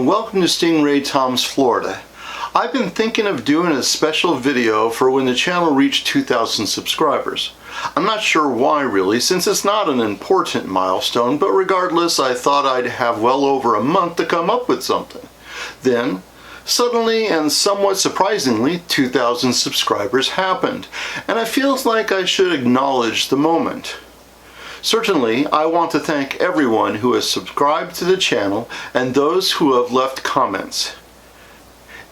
and welcome to Stingray Tom's Florida. I've been thinking of doing a special video for when the channel reached 2,000 subscribers. I'm not sure why really, since it's not an important milestone, but regardless I thought I'd have well over a month to come up with something. Then, suddenly and somewhat surprisingly, 2,000 subscribers happened, and I feel like I should acknowledge the moment. Certainly, I want to thank everyone who has subscribed to the channel and those who have left comments.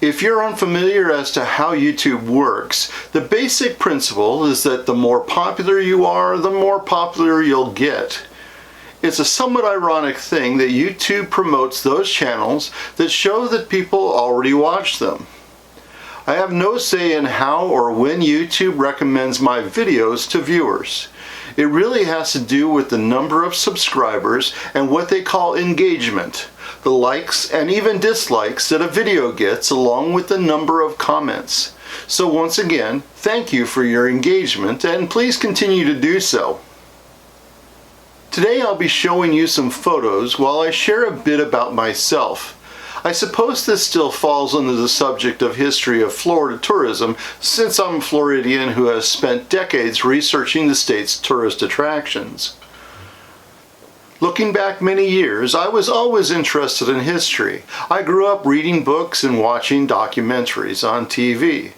If you're unfamiliar as to how YouTube works, the basic principle is that the more popular you are, the more popular you'll get. It's a somewhat ironic thing that YouTube promotes those channels that show that people already watch them. I have no say in how or when YouTube recommends my videos to viewers. It really has to do with the number of subscribers and what they call engagement, the likes and even dislikes that a video gets, along with the number of comments. So once again, thank you for your engagement and please continue to do so. Today I'll be showing you some photos while I share a bit about myself. I suppose this still falls under the subject of history of Florida tourism, since I'm a Floridian who has spent decades researching the state's tourist attractions. Looking back many years, I was always interested in history. I grew up reading books and watching documentaries on TV.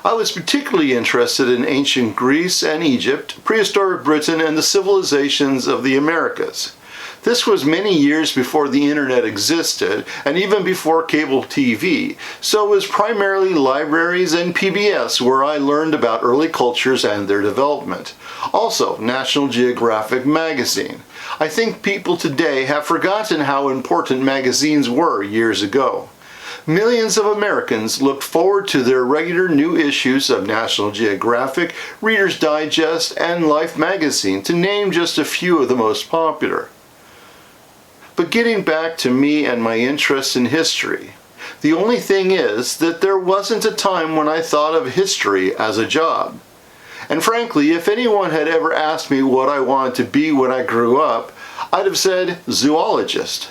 I was particularly interested in ancient Greece and Egypt, prehistoric Britain, and the civilizations of the Americas. This was many years before the internet existed, and even before cable TV, so it was primarily libraries and PBS where I learned about early cultures and their development. Also, National Geographic magazine. I think people today have forgotten how important magazines were years ago. Millions of Americans looked forward to their regular new issues of National Geographic, Reader's Digest, and Life magazine, to name just a few of the most popular. But getting back to me and my interest in history, the only thing is that there wasn't a time when I thought of history as a job. And frankly, if anyone had ever asked me what I wanted to be when I grew up, I'd have said zoologist.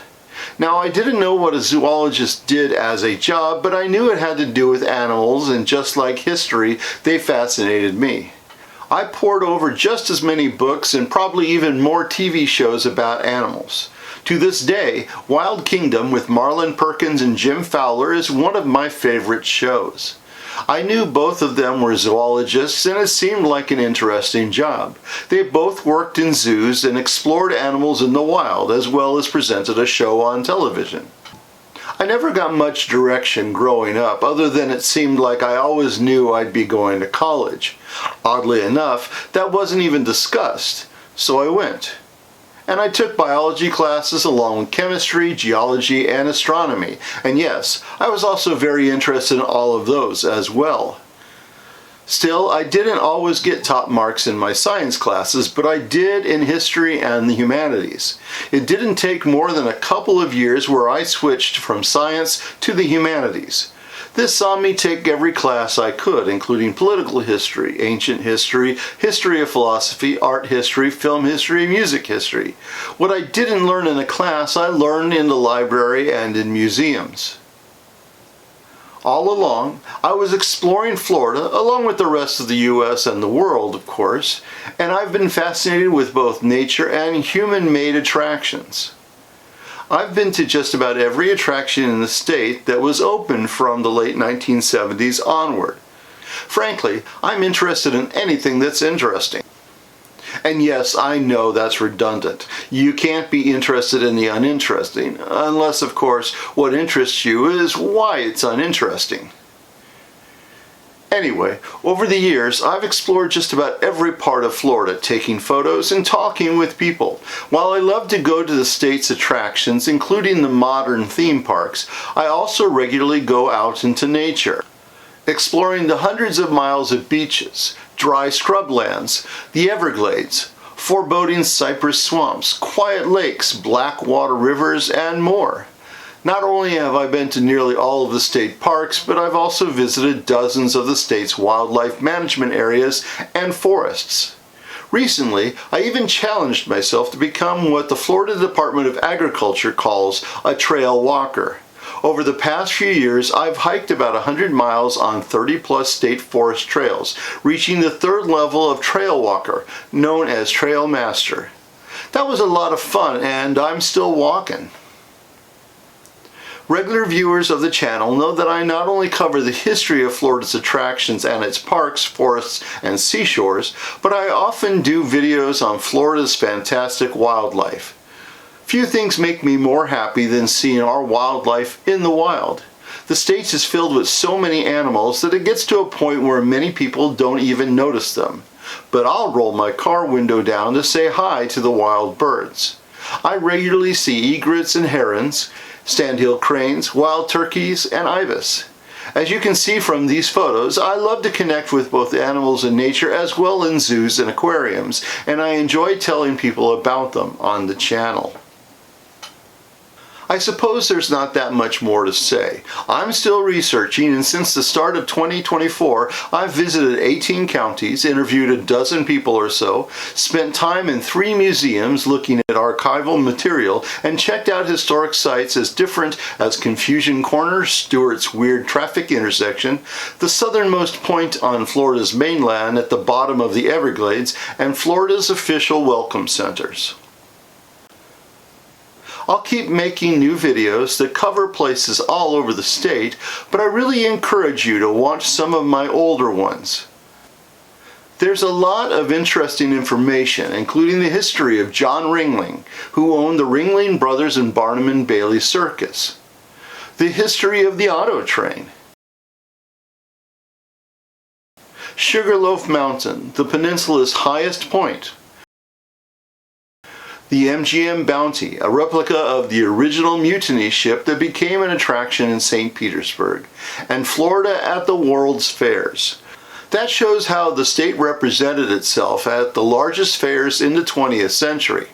Now, I didn't know what a zoologist did as a job, but I knew it had to do with animals, and just like history, they fascinated me. I pored over just as many books and probably even more TV shows about animals. To this day, Wild Kingdom with Marlin Perkins and Jim Fowler is one of my favorite shows. I knew both of them were zoologists, and it seemed like an interesting job. They both worked in zoos and explored animals in the wild, as well as presented a show on television. I never got much direction growing up, other than it seemed like I always knew I'd be going to college. Oddly enough, that wasn't even discussed, so I went. And I took biology classes along with chemistry, geology, and astronomy. And yes, I was also very interested in all of those as well. Still, I didn't always get top marks in my science classes, but I did in history and the humanities. It didn't take more than a couple of years where I switched from science to the humanities. This saw me take every class I could, including political history, ancient history, history of philosophy, art history, film history, music history. What I didn't learn in a class, I learned in the library and in museums. All along, I was exploring Florida, along with the rest of the U.S. and the world, of course, and I've been fascinated with both nature and human-made attractions. I've been to just about every attraction in the state that was open from the late 1970s onward. Frankly, I'm interested in anything that's interesting. And yes, I know that's redundant. You can't be interested in the uninteresting, unless, of course, what interests you is why it's uninteresting. Anyway, over the years, I've explored just about every part of Florida, taking photos and talking with people. While I love to go to the state's attractions, including the modern theme parks, I also regularly go out into nature, exploring the hundreds of miles of beaches, dry scrublands, the Everglades, foreboding cypress swamps, quiet lakes, black water rivers, and more. Not only have I been to nearly all of the state parks, but I've also visited dozens of the state's wildlife management areas and forests. Recently, I even challenged myself to become what the Florida Department of Agriculture calls a trail walker. Over the past few years, I've hiked about 100 miles on 30-plus state forest trails, reaching the third level of trail walker, known as Trail Master. That was a lot of fun, and I'm still walking. Regular viewers of the channel know that I not only cover the history of Florida's attractions and its parks, forests, and seashores, but I often do videos on Florida's fantastic wildlife. Few things make me more happy than seeing our wildlife in the wild. The state is filled with so many animals that it gets to a point where many people don't even notice them. But I'll roll my car window down to say hi to the wild birds. I regularly see egrets and herons, sandhill cranes, wild turkeys, and ibis. As you can see from these photos, I love to connect with both animals in nature as well in zoos and aquariums, and I enjoy telling people about them on the channel. I suppose there's not that much more to say. I'm still researching, and since the start of 2024, I've visited 18 counties, interviewed a dozen people or so, spent time in 3 museums looking at archival material, and checked out historic sites as different as Confusion Corner, Stewart's Weird Traffic Intersection, the southernmost point on Florida's mainland at the bottom of the Everglades, and Florida's official welcome centers. I'll keep making new videos that cover places all over the state, but I really encourage you to watch some of my older ones. There's a lot of interesting information, including the history of John Ringling, who owned the Ringling Brothers and Barnum and Bailey Circus, the history of the auto train, Sugarloaf Mountain, the peninsula's highest point, the MGM Bounty, a replica of the original mutiny ship that became an attraction in St. Petersburg, and Florida at the World's Fairs. That shows how the state represented itself at the largest fairs in the 20th century.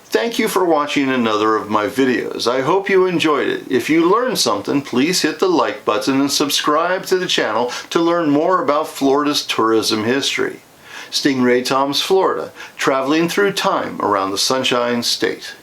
Thank you for watching another of my videos. I hope you enjoyed it. If you learned something, please hit the like button and subscribe to the channel to learn more about Florida's tourism history. Stingray Tom's Florida, traveling through time around the Sunshine State.